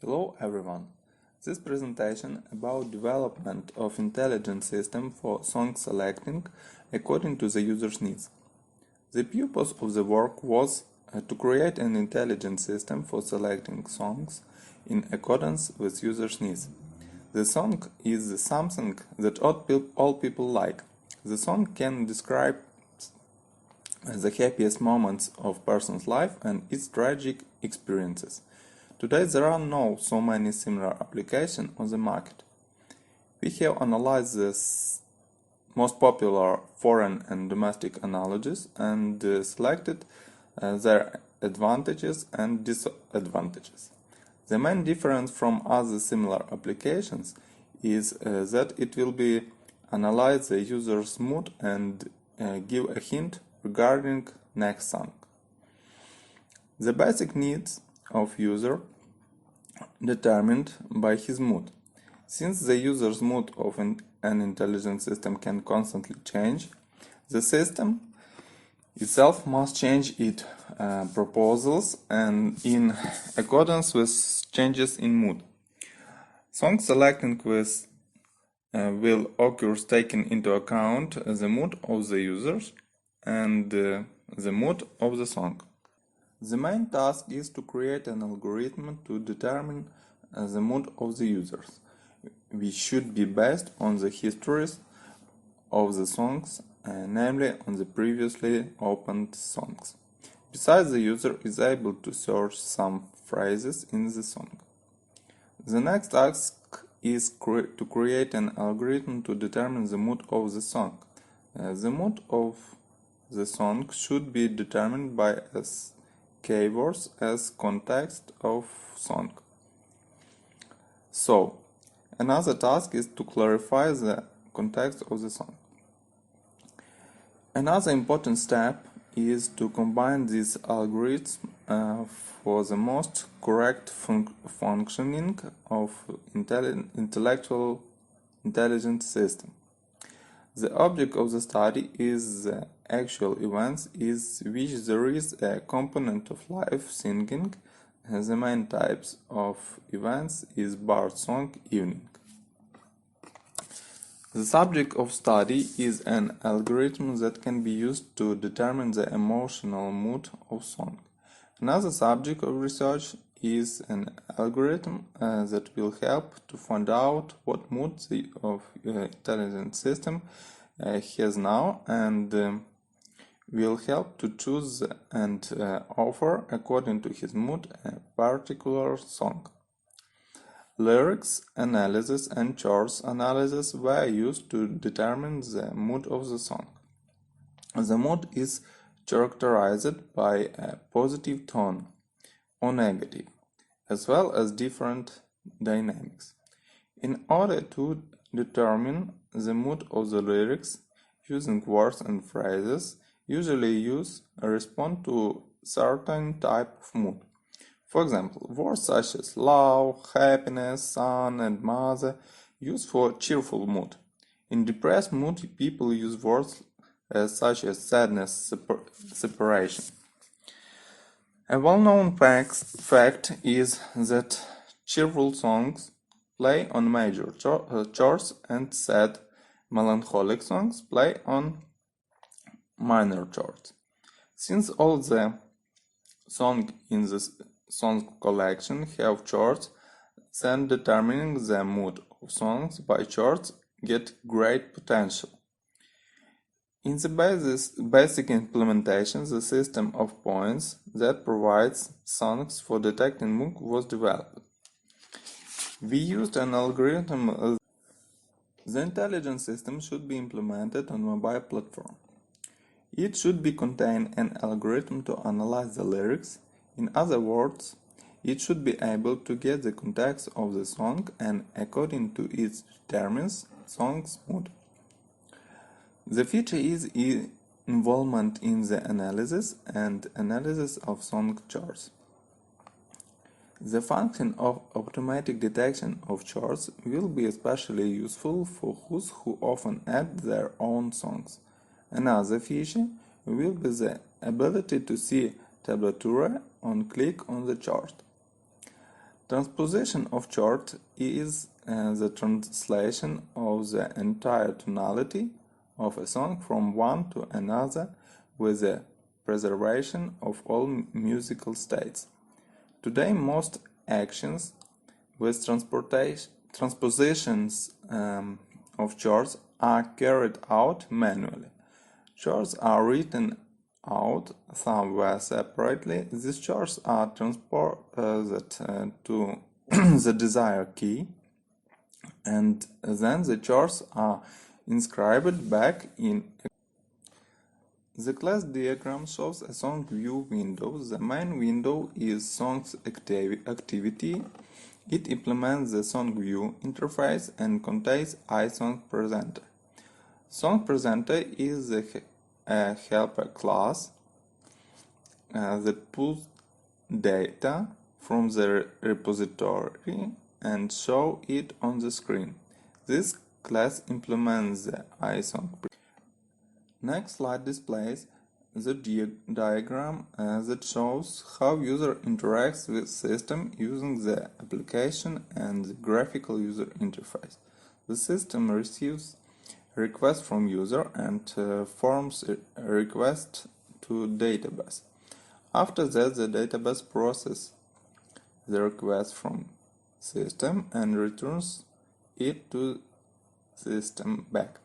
Hello everyone. This presentation about development of intelligent system for song selecting according to the user's needs. The purpose of the work was to create an intelligent system for selecting songs in accordance with user's needs. The song is something that all people like. The song can describe the happiest moments of person's life and its tragic experiences. Today there are not so many similar applications on the market. We have analyzed the most popular foreign and domestic analogies and selected their advantages and disadvantages. The main difference from other similar applications is that it will be analyze the user's mood and give a hint regarding next song. The basic needs of user determined by his mood. Since the user's mood of an intelligent system can constantly change, the system itself must change its proposals and in accordance with changes in mood. Song selecting with will occur taking into account the mood of the users and the mood of the song. The main task is to create an algorithm to determine the mood of the users, which should be based on the histories of the songs, namely on the previously opened songs. Besides, the user is able to search some phrases in the song. The next task is to create an algorithm to determine the mood of the song. The mood of the song should be determined by keywords as context of song. So, another task is to clarify the context of the song. Another important step is to combine these algorithms for the most correct functioning of intellectual intelligent system. The object of the study is the actual events is which there is a component of live singing. The main types of events is bird song evening. The subject of study is an algorithm that can be used to determine the emotional mood of song. Another subject of research is an algorithm that will help to find out what mood the intelligent system has now and will help to choose and offer according to his mood a particular song. Lyrics analysis and chorus analysis were used to determine the mood of the song. The mood is characterized by a positive tone or negative, as well as different dynamics. In order to determine the mood of the lyrics, using words and phrases usually use a response to certain type of mood. For example, words such as love, happiness, son, and mother used for cheerful mood. In depressed mood, people use words such as sadness, separation. A well-known fact is that cheerful songs play on major chords and sad, melancholic songs play on minor chords. Since all the songs in the song collection have chords, then determining the mood of songs by chords get great potential. In the basic implementation, the system of points that provides songs for detecting mood was developed. We used an algorithm. The intelligent system should be implemented on mobile platform. It should be contain an algorithm to analyze the lyrics. In other words, it should be able to get the context of the song and according to it determines song's mood. The feature is involvement in the analysis and analysis of song chords. The function of automatic detection of chords will be especially useful for those who often add their own songs. Another feature will be the ability to see tablature on click on the chart. Transposition of chord is the translation of the entire tonality of a song from one to another with the preservation of all musical states. Today, most actions with transpositions of chords are carried out manually. Chords are written out somewhere separately. These chords are transported to the desired key, and then the chords are inscribed back in. The class diagram shows a song view window. The main window is song's activity. It implements the song view interface and contains iSong presenter. Song presenter is a helper class that pulls data from the repository and shows it on the screen. This class implements the iSong. Next slide displays the diagram that shows how user interacts with system using the application and the graphical user interface. The system receives a request from user and forms a request to database. After that, the database processes the request from system and returns it to system back.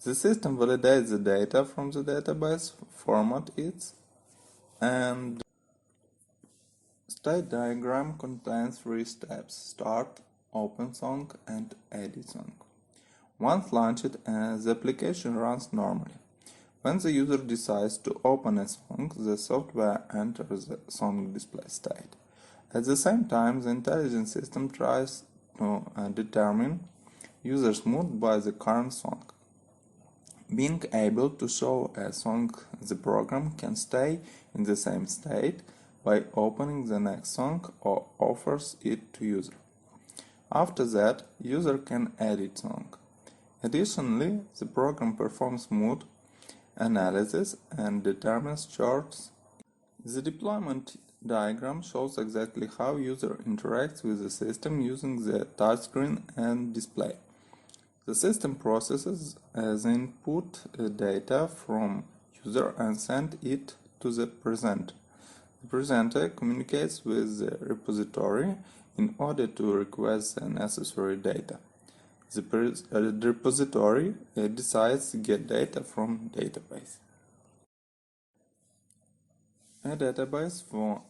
The system validates the data from the database, formats it, and state diagram contains 3 steps: start, open song, and edit song. Once launched, the application runs normally. When the user decides to open a song, the software enters the song display state. At the same time, the intelligent system tries to determine user's mood by the current song. Being able to show a song, the program can stay in the same state by opening the next song or offers it to user. After that, user can edit song. Additionally, the program performs mood analysis and determines chords. The deployment diagram shows exactly how user interacts with the system using the touchscreen and display. The system processes the input data from user and sends it to the presenter. The presenter communicates with the repository in order to request the necessary data. The repository decides to get data from database. A database for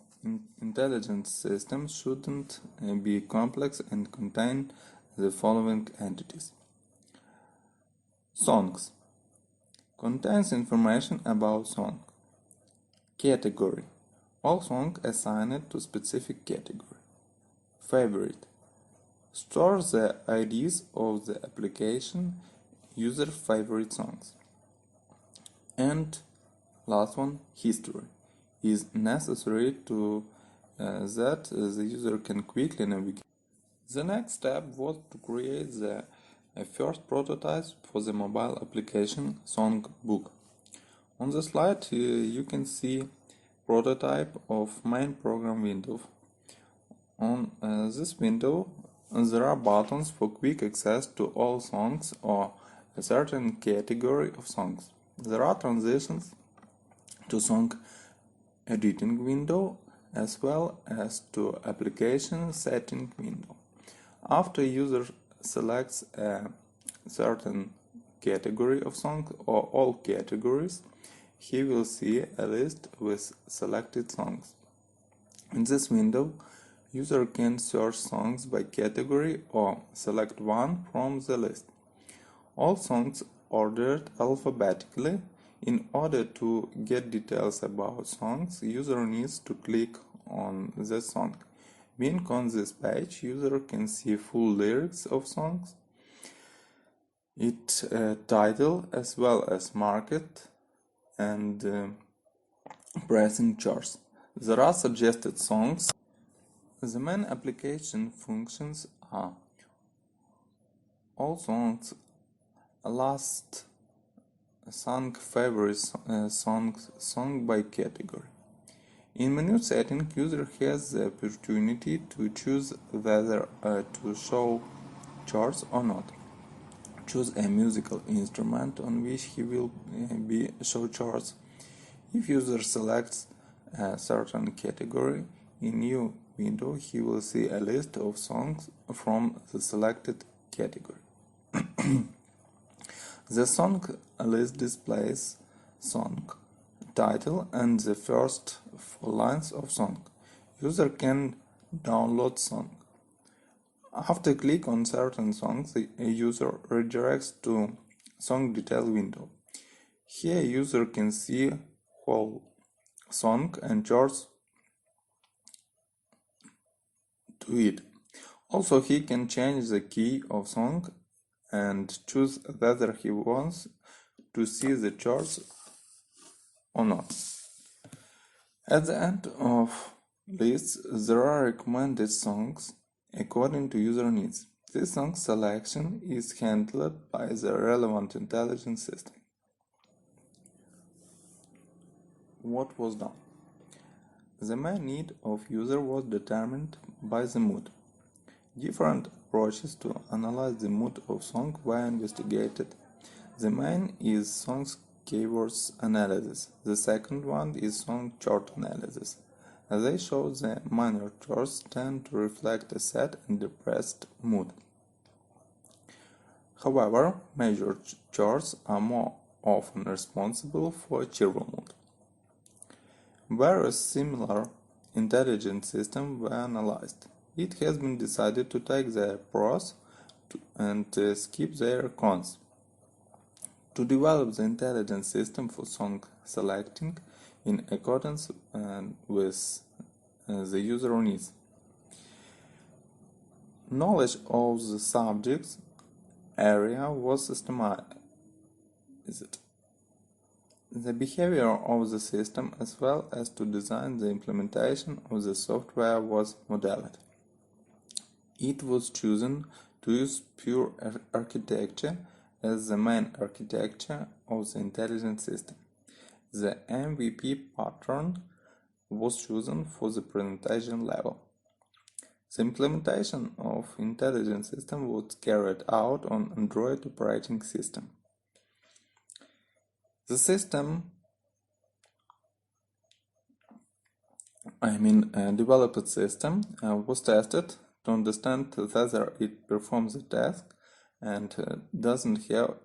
intelligent systems shouldn't be complex and contain the following entities. Songs contains information about song. Category: all songs assigned to specific category. Favorite: stores the IDs of the application user favorite songs. And last one, history, is necessary to that the user can quickly navigate. The next step was to create the first prototype for the mobile application Song Book. On the slide you can see prototype of main program window. On this window there are buttons for quick access to all songs or a certain category of songs. There are transitions to song editing window as well as to application setting window. After user selects a certain category of songs or all categories, he will see a list with selected songs. In this window, user can search songs by category or select one from the list. All songs ordered alphabetically. In order to get details about songs, user needs to click on the song. Being on this page, user can see full lyrics of songs, its title as well as market and pricing charts. There are suggested songs. The main application functions are all songs, last sung favorite songs, song by category. In menu setting, user has the opportunity to choose whether to show chords or not. Choose a musical instrument on which he will be show chords. If user selects a certain category, in new window he will see a list of songs from the selected category. The song list displays song title and the first 4 lines of song. User can download song. After click on certain songs, the user redirects to song detail window. Here user can see whole song and chords to it. Also he can change the key of song and choose whether he wants to see the chords or not. At the end of lists, there are recommended songs according to user needs. This song selection is handled by the relevant intelligence system. What was done? The main need of user was determined by the mood. Different approaches to analyze the mood of song were investigated. The main is song's keywords analysis. The second one is song chord analysis. They show the minor chords tend to reflect a sad and depressed mood. However, major chords are more often responsible for a cheerful mood. Various similar intelligence systems were analyzed. It has been decided to take their pros and skip their cons. To develop the intelligence system for song selecting in accordance with the user needs. Knowledge of the subject area was systemized. The behavior of the system as well as to design the implementation of the software was modeled. It was chosen to use pure architecture as the main architecture of the intelligence system. The MVP pattern was chosen for the presentation level. The implementation of intelligence system was carried out on Android operating system. The system, developed system, was tested to understand whether it performs the task and doesn't have